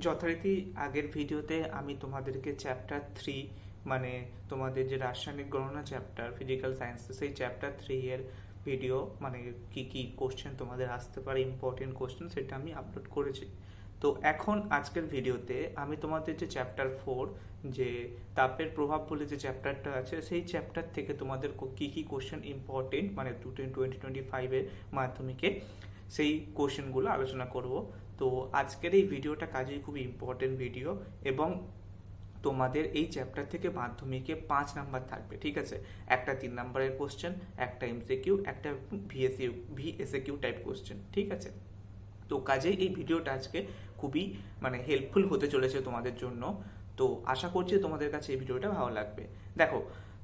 যথারীতি আগের ভিডিওতে আমি তোমাদেরকে চ্যাপ্টার 3 মানে তোমাদের যে রাসায়নিক গণনা চ্যাপ্টার ফিজিক্যাল সায়েন্স সেই চ্যাপ্টার 3 এর ভিডিও মানে কি কি কোশ্চেন তোমাদের আসতে পারে ইম্পর্টেন্ট কোশ্চেন সেটা আমি আপলোড করেছি। তো এখন আজকের ভিডিওতে আমি তোমাদের যে চ্যাপ্টার 4 যে তাপের প্রভাব বলে যে চ্যাপ্টারটা আছে সেই চ্যাপ্টার থেকে তোমাদের কি কি কোশ্চেন ইম্পর্টেন্ট মানে 2025 এর মাধ্যমিকে সেই কোশ্চেনগুলো আলোচনা করব। তো আজকের এই ভিডিওটা কাজেই খুবই ইম্পর্টেন্ট ভিডিও এবং তোমাদের এই চ্যাপ্টার থেকে মাধ্যমিকে 5 নাম্বার থাকবে, ঠিক আছে। একটা 3 নাম্বারের কোশ্চেন, একটা এমসিকিউ, একটা ভিএসএকিউ টাইপ কোশ্চেন, ঠিক আছে। তো কাজেই এই ভিডিওটা আজকে খুবই মানে হেল্পফুল হতে চলেছে তোমাদের জন্য। তো আশা করছি তোমাদের কাছে এই ভিডিওটা ভালো লাগবে। দেখো,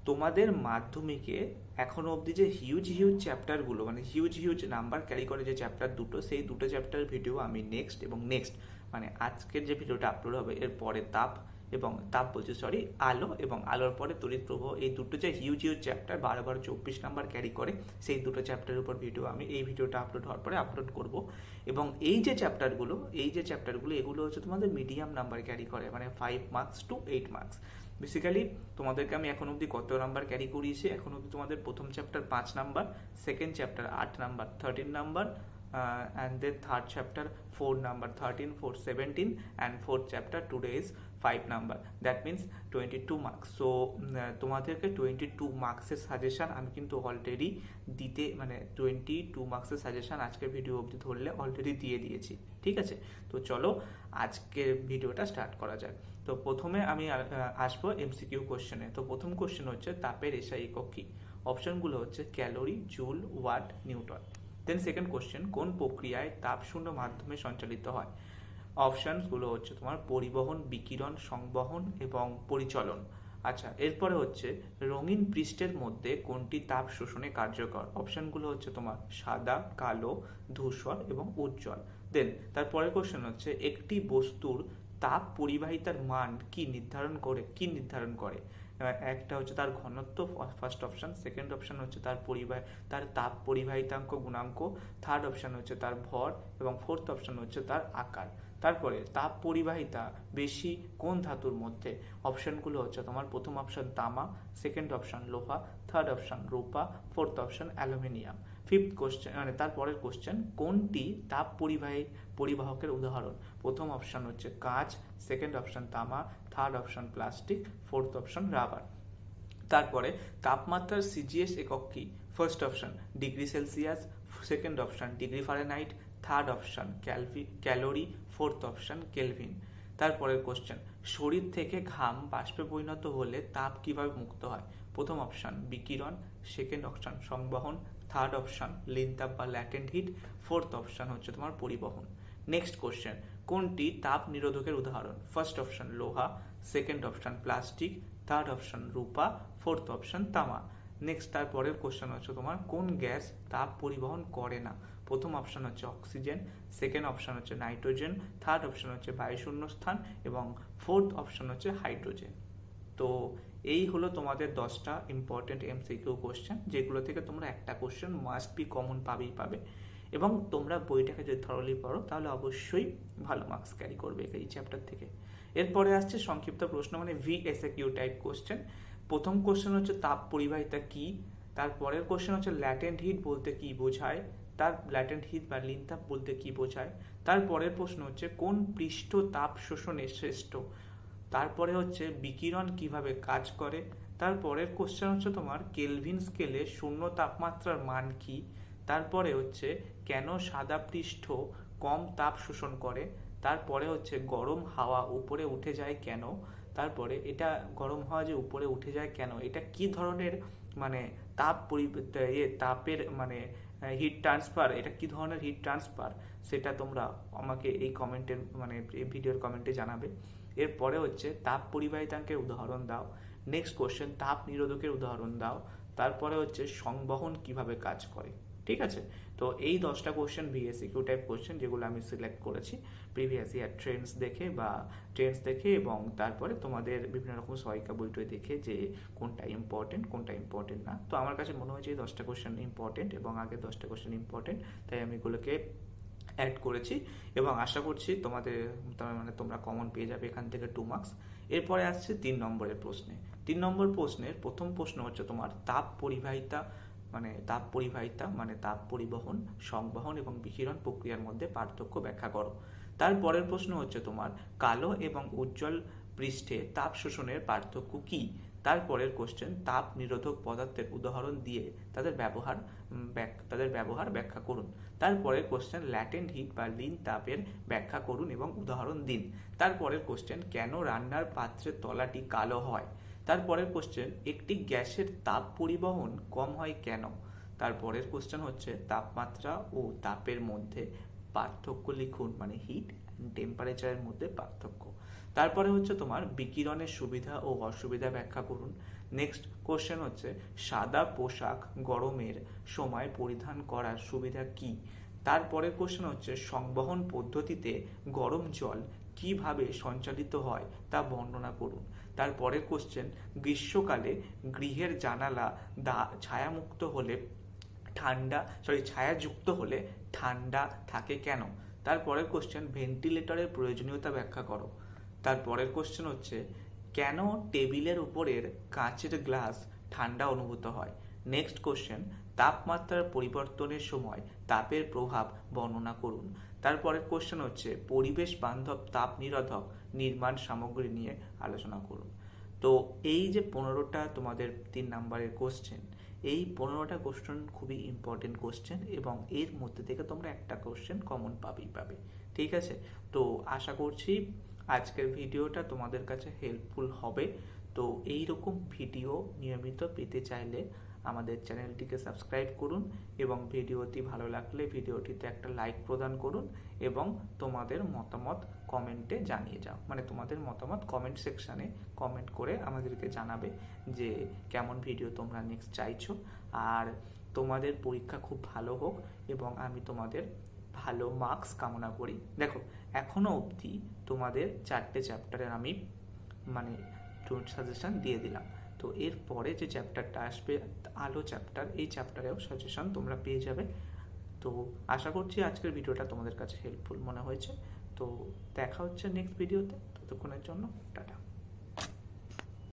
তোমাদের মাধ্যমিকে এখনো অবধি যে হিউজ হিউজ চ্যাপ্টারগুলো মানে হিউজ হিউজ নাম্বার ক্যারি করে যে চ্যাপ্টার দুটো, সেই দুটো চ্যাপ্টার ভিডিও আমি নেক্সট মানে আজকের যে ভিডিওটা আপলোড হবে এর পরে তাপ বলছি সরি আলো এবং আলোর পরে তড়িৎ প্রবাহ, এই দুটো যে huge huge chapter 12 number carry করে সেই দুটো চ্যাপ্টারের উপর ভিডিও আমি এই ভিডিওটা আপলোড হওয়ার পরে আপলোড করব। এবং এই যে চ্যাপ্টারগুলো এগুলো হচ্ছে তোমাদের মিডিয়াম নাম্বার ক্যারি করে, মানে 5 মার্কস টু 8 মার্কস। বেসিক্যালি তোমাদেরকে আমি এখন অবধি কত নাম্বার ক্যারি করিয়েছি, এখন অবধি তোমাদের প্রথম chapter 5 number, second chapter 8 number 13 number, and then third chapter 4 number 13 4 17 and fourth chapter today is 5 number, that means 22 marks. so তোমাদেরকে 22 মার্কসের সাজেশন আমি কিন্তু অলরেডি দিতে মানে 22 মার্কসের সাজেশন আজকের ভিডিও অবধি ধরলে অলরেডি দিয়ে দিয়েছি, ঠিক আছে। তো চলো আজকের ভিডিওটা স্টার্ট করা যাক। তো প্রথমে আমি আসবো এমসিকিউ কোশ্চেনে। তো প্রথম কোশ্চেন হচ্ছে তাপের এসআই একক কি। অপশনগুলো হচ্ছে calorie, joule, watt, newton. Then second question, কোন প্রক্রিয়ায় তাপশূন্য মাধ্যমে সঞ্চালিত হয়। অপশনসগুলো হচ্ছে তোমার পরিবহন, বিকিরণ, সংবহন এবং পরিচলন। আচ্ছা, এরপরে হচ্ছে রঙিন পৃষ্ঠের মধ্যে কোনটি তাপ শোষণে কার্যকর। অপশনগুলো হচ্ছে তোমার সাদা, কালো, ধূসর এবং উজ্জ্বল। দেন তারপরের কোশ্চেন হচ্ছে একটি বস্তুর তাপ পরিবাহিতার মান নির্ধারণ করে। একটা হচ্ছে তার ঘনত্ব ফার্স্ট অপশন, সেকেন্ড অপশন হচ্ছে তার তাপ পরিবাহিতাঙ্ক গুণাঙ্ক, থার্ড অপশন হচ্ছে তার ভর এবং ফোর্থ অপশন হচ্ছে তার আকার। তারপরে তাপ পরিবাহিতা বেশি কোন ধাতুর মধ্যে। অপশনগুলো হচ্ছে তোমার প্রথম অপশন তামা, সেকেন্ড অপশন লোহা, থার্ড অপশন রূপা, fourth option aluminium. Fifth question মানে তারপরের কোশ্চেন, কোনটি তাপ পরিবাহকের উদাহরণ। প্রথম অপশন হচ্ছে কাঁচ, সেকেন্ড অপশন তামা, third option plastic, fourth option rubber. তারপরে তাপমাত্রার সিজিএস একক কি। First option degree Celsius, second option degree Fahrenheit, third option calorie, fourth option kelvin. তারপরের কোশ্চেন, শরীর থেকে ঘাম বাষ্পে পরিণত হলে তাপ কিভাবে মুক্ত হয়। প্রথম অপশন বিকিরণ, সেকেন্ড অপশন সংবহন, থার্ড অপশন লিনতাপ বা ল্যাটেন্ট হিট, ফোর্থ অপশন হচ্ছে তোমার পরিবহন। নেক্সট কোশ্চেন, কোনটি তাপ নিরোধকের উদাহরণ। ফার্স্ট অপশন লোহা, second option plastic, third option রূপা, ফোর্থ অপশন তামা। নেক্সট তারপরের কোশ্চেন হচ্ছে তোমার কোন গ্যাস তাপ পরিবহন করে না। প্রথম অপশন হচ্ছে অক্সিজেন, সেকেন্ড অপশন হচ্ছে নাইট্রোজেন, থার্ড অপশন হচ্ছে বায়ুশূন্য স্থান এবং ফোর্থ অপশন হচ্ছে হাইড্রোজেন। তো এই হলো তোমাদের 10টা ইম্পর্টেন্ট এমসিকিউ কোশ্চেন, যেগুলো থেকে তোমরা একটা কোশ্চেন মাস্ট বি কমন পাবে এবং তোমরা বইটাকে যদি থরলি পড়ো তাহলে অবশ্যই ভালো মার্কস ক্যারি করবে এই চ্যাপ্টার থেকে। এরপরে আসছে সংক্ষিপ্ত প্রশ্ন মানে ভিএসএকিউ টাইপ কোশ্চেন। প্রথম কোশ্চেন হচ্ছে তাপ পরিবাহিতা কি। তারপরের কোশ্চেন হচ্ছে ল্যাটেন্ট হিট বলতে কি বোঝায়, তার ল্যাটেন্ট হিট বা লিনতাপ বলতে কি বোঝায়। তারপরের প্রশ্ন হচ্ছে কোন পৃষ্ঠ তাপ শোষণে শ্রেষ্ঠ। তারপরে হচ্ছে বিকিরণ কিভাবে কাজ করে। তারপরের কোশ্চেন হচ্ছে তোমার কেলভিন স্কেলে শূন্য তাপমাত্রার মান কি। তারপরে হচ্ছে কেন সাদা পৃষ্ঠ কম তাপ শোষণ করে। তারপরে হচ্ছে গরম হাওয়া উপরে উঠে যায় কেন। তারপরে এটা গরম হাওয়া যে উপরে উঠে যায় কেন, এটা কি ধরনের মানে তাপের মানে হিট ট্রান্সফার, এটা কি ধরনের হিট ট্রান্সফার সেটা তোমরা আমাকে এই কমেন্টের মানে ভিডিওর কমেন্টে জানাবে। এরপরে হচ্ছে তাপ পরিবাহিতাঙ্কের উদাহরণ দাও। নেক্সট কোশ্চেন, তাপ নিরোধকের উদাহরণ দাও। তারপরে হচ্ছে সংবহন কিভাবে কাজ করে, ঠিক আছে। তো এই 10টা কোশ্চেন ভিএসিকিউ টাইপ কোশ্চেন যেগুলো আমি সিলেক্ট করেছি প্রিভিয়াস ইয়ার ট্রেন্ডস দেখে এবং তারপরে তোমাদের বিভিন্ন রকম সহায়িকা বইটই দেখে যে কোনটা ইম্পর্টেন্ট না। তো আমার কাছে মনে হয়েছে এই 10টা কোশ্চেন ইম্পর্টেন্ট এবং আগের 10টা কোশ্চেন ইম্পর্টেন্ট, তাই আমি এগুলোকে অ্যাড করেছি এবং আশা করছি তোমরা কমন পেয়ে যাবে এখান থেকে 2 মার্কস। এরপরে আসছে 3 নম্বরের প্রশ্নে। 3 নম্বর প্রশ্নের প্রথম প্রশ্ন হচ্ছে তোমার তাপ পরিবহন, সংবহন এবং বিকিরণ প্রক্রিয়ার মধ্যে পার্থক্য ব্যাখ্যা করো। তারপরের প্রশ্ন হচ্ছে তোমার কালো এবং উজ্জ্বল পৃষ্ঠে তাপ শোষণের পার্থক্য কি। তারপরের কোশ্চেন তাপ নিরোধক পদার্থের উদাহরণ দিয়ে তাদের ব্যবহার ব্যাখ্যা করুন। তারপরের কোশ্চেন ল্যাটেন্ট হিট বা লীন তাপের ব্যাখ্যা করুন এবং উদাহরণ দিন। তারপরের কোশ্চেন কেন রান্নার পাত্রের তলাটি কালো হয়। তারপরের কোশ্চেন একটি গ্যাসের তাপ পরিবহন কম হয় কেন। তারপরের কোশ্চেন হচ্ছে তাপমাত্রা ও তাপের মধ্যে পার্থক্য লিখুন, মানে হিট অ্যান্ড টেম্পারেচারের মধ্যে পার্থক্য। তারপরে হচ্ছে তোমার বিকিরণের সুবিধা ও অসুবিধা ব্যাখ্যা করুন। নেক্সট কোশ্চেন হচ্ছে সাদা পোশাক গরমের সময় পরিধান করার সুবিধা কি। তারপরের কোশ্চেন হচ্ছে সংবহন পদ্ধতিতে গরম জল কিভাবে সঞ্চালিত হয় তা বর্ণনা করুন। তারপরের কোশ্চেন গ্রীষ্মকালে গৃহের জানালা ছায়াযুক্ত হলে ঠান্ডা থাকে কেন। তারপরের কোশ্চেন ভেন্টিলেটরের প্রয়োজনীয়তা ব্যাখ্যা করো। তারপরের কোশ্চেন হচ্ছে কেন টেবিলের উপরের কাঁচের গ্লাস ঠান্ডা অনুভূত হয়। নেক্সট কোশ্চেন তাপমাত্রার পরিবর্তনের সময় তাপের প্রভাব বর্ণনা করুন। তারপরের কোশ্চেন হচ্ছে পরিবেশ বান্ধব তাপ নিরোধক নির্মাণ সামগ্রী নিয়ে আলোচনা করুন। তো এই যে 15টা তোমাদের 3 নাম্বারের কোশ্চেন, এই 15টা কোশ্চেন খুবই ইম্পর্টেন্ট কোশ্চেন এবং এর মধ্যে থেকে তোমরা একটা কোশ্চেন কমন পাবে। ঠিক আছে, তো আশা করছি আজকের ভিডিওটা তোমাদের কাছে হেল্পফুল হবে। তো এই রকম ভিডিও নিয়মিত পেতে চাইলে আমাদের চ্যানেলটিকে সাবস্ক্রাইব করুন এবং ভিডিওটি ভালো লাগলে ভিডিওটিতে একটা লাইক প্রদান করুন এবং তোমাদের মতামত কমেন্টে জানিয়ে যাও, মানে তোমাদের মতামত কমেন্ট সেকশানে কমেন্ট করে আমাদেরকে জানাবে যে কেমন ভিডিও তোমরা নেক্সট চাইছো। আর তোমাদের পরীক্ষা খুব ভালো হোক এবং আমি তোমাদের ভালো মার্কস কামনা করি। দেখো এখনো অবধি তোমাদের 4টে চ্যাপ্টারের আমি সাজেশন দিয়ে দিলাম। তো এর পরে যে চ্যাপ্টারটা আসবে আলো চ্যাপ্টার, এই চ্যাপ্টারেও সাজেশন তোমরা পেয়ে যাবে। তো আশা করছি আজকের ভিডিওটা তোমাদের কাছে হেল্পফুল মনে হয়েছে। তো দেখা হচ্ছে নেক্সট ভিডিওতে, ততক্ষণের জন্য টাটা।